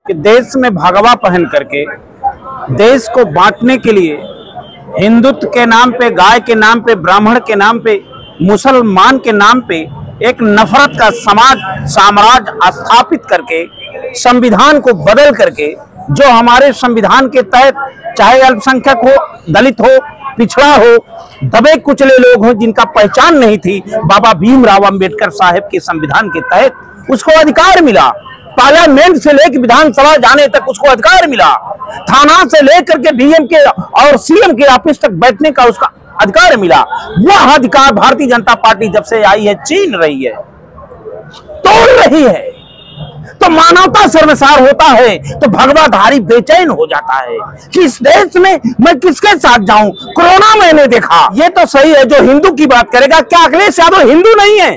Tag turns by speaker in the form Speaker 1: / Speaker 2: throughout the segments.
Speaker 1: कि देश में भगवा पहन करके देश को बांटने के लिए हिंदुत्व के नाम पे, गाय के नाम पे, ब्राह्मण के नाम पे, मुसलमान के नाम पे एक नफरत का समाज साम्राज्य स्थापित करके संविधान को बदल करके, जो हमारे संविधान के तहत चाहे अल्पसंख्यक हो, दलित हो, पिछड़ा हो, दबे कुचले लोग हो, जिनका पहचान नहीं थी, बाबा भीमराव अंबेडकर साहब के संविधान के तहत उसको अधिकार मिला। पार्लियामेंट से लेकर विधानसभा जाने तक उसको अधिकार मिला। थाना से लेकर के डीएम के और सीएम के ऑफिस तक बैठने का उसका अधिकार मिला। वह अधिकार भारतीय जनता पार्टी जब से आई है छीन रही है, तोड़ रही है। तो मानवता शर्मसार होता है, तो भगवाधारी बेचैन हो जाता है कि इस देश में मैं किसके साथ जाऊं। कोरोना मैंने देखा, ये तो सही है जो हिंदू की बात करेगा, क्या अखिलेश यादव हिंदू नहीं है?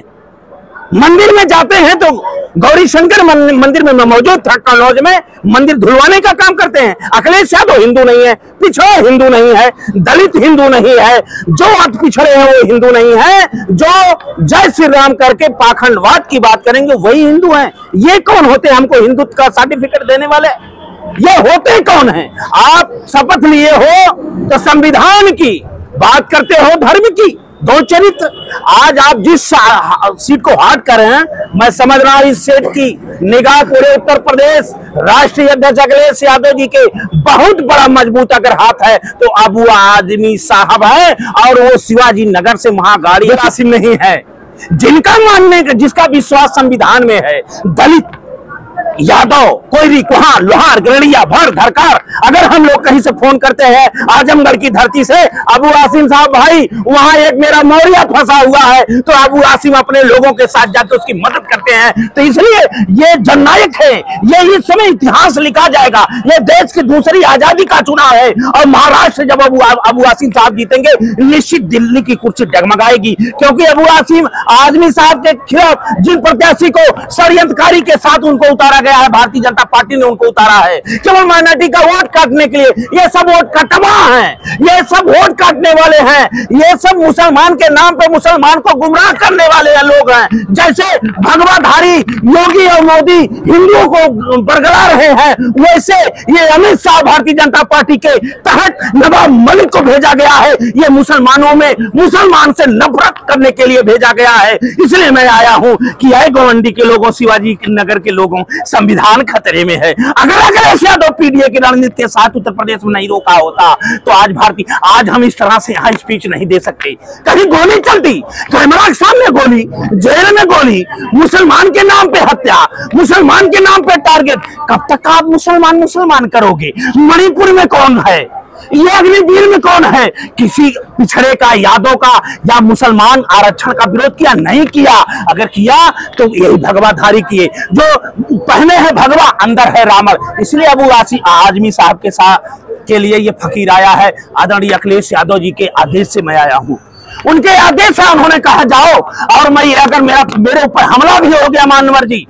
Speaker 1: मंदिर में जाते हैं तो गौरी शंकर मंदिर में मौजूद था, कन्नौज में मंदिर धुलवाने का काम करते हैं। अखिलेश यादव हिंदू नहीं है, पिछड़ा हिंदू नहीं है, दलित हिंदू नहीं है, जो अति पिछड़े हैं वो हिंदू नहीं है, जो जय श्री राम करके पाखंडवाद की बात करेंगे वही हिंदू हैं। ये कौन होते हैं हमको हिंदुत्व का सर्टिफिकेट देने वाले? ये होते कौन हैं? आप शपथ लिए हो तो संविधान की बात करते हो, धर्म की, दो चरित्र। आज आप जिस सीट को हाट कर रहे हैं, मैं समझ रहा हूं इस सीट की निगाह पूरे उत्तर प्रदेश राष्ट्रीय अध्यक्ष अखिलेश यादव जी के बहुत बड़ा मजबूत अगर हाथ है तो अबू आदमी साहब है, और वो शिवाजी नगर से महागाड़ी राशि नहीं है। जिनका मानने का, जिसका विश्वास संविधान में है, दलित, यादव, कोई वहां लोहार, गरड़िया, भर, धरकार, अगर हम लोग कहीं से फोन करते हैं आजमगढ़ की धरती से, अबू आसिम साहब भाई वहां एक मेरा मौर्या फंसा हुआ है, तो अबू आसिम अपने लोगों के साथ जाकर उसकी मदद करते हैं। तो इसलिए ये जननायक है, ये इस समय इतिहास लिखा जाएगा। ये देश की दूसरी आजादी का चुनाव है, और महाराष्ट्र जब अबू आसिम साहब जीतेंगे, निश्चित दिल्ली की कुर्सी डगमगाएगी, क्योंकि अबू आसिम आजमी साहब के खिलाफ जिन प्रत्याशी को षड्यंत्रकारी के साथ उनको उतारा गया है, भारतीय जनता पार्टी ने उनको उतारा है केवल माइनॉरिटी का वोट काटने के लिए। ये सब वोट कटवा हैं, ये सब वोट काटने वाले हैं, ये सब मुसलमान के नाम पे मुसलमान को गुमराह करने वाले लोग हैं। जैसे भगवाधारी योगी और मोदी हिंदुओं को बरगला रहे हैं, वैसे ये अमित शाह भारतीय जनता पार्टी के तहत नवाब मलिक को भेजा गया है। ये मुसलमानों में मुसलमान से नफरत करने के लिए भेजा गया है। इसलिए मैं आया हूं कि आए गोवंडी के लोगों, शिवाजी नगर के लोगों, संविधान खतरे में है। अगर अखिलेश यादव पीडीए की रणनीति के साथ उत्तर प्रदेश में नहीं रोका होता तो आज हम इस तरह से यहाँ स्पीच नहीं दे सकते। कहीं गोली चलती, कैमरा के सामने गोली, जेल में गोली, मुसलमान के नाम पे हत्या, मुसलमान के नाम पे टारगेट, कब तक आप मुसलमान करोगे? मणिपुर में कौन है? ये अग्निवीर में कौन है? किसी पिछड़े का, यादव का या मुसलमान आरक्षण का विरोध किया? नहीं किया। अगर किया तो यही भगवाधारी किए, जो पहने हैं भगवा, अंदर है रावण। इसलिए अबू आजमी साहब के लिए ये फकीर आया है। आदरणीय अखिलेश यादव जी के आदेश से मैं आया हूँ, उनके आदेश से उन्होंने कहा जाओ, और मैं अगर मेरे ऊपर हमला भी हो गया मान्यवर जी,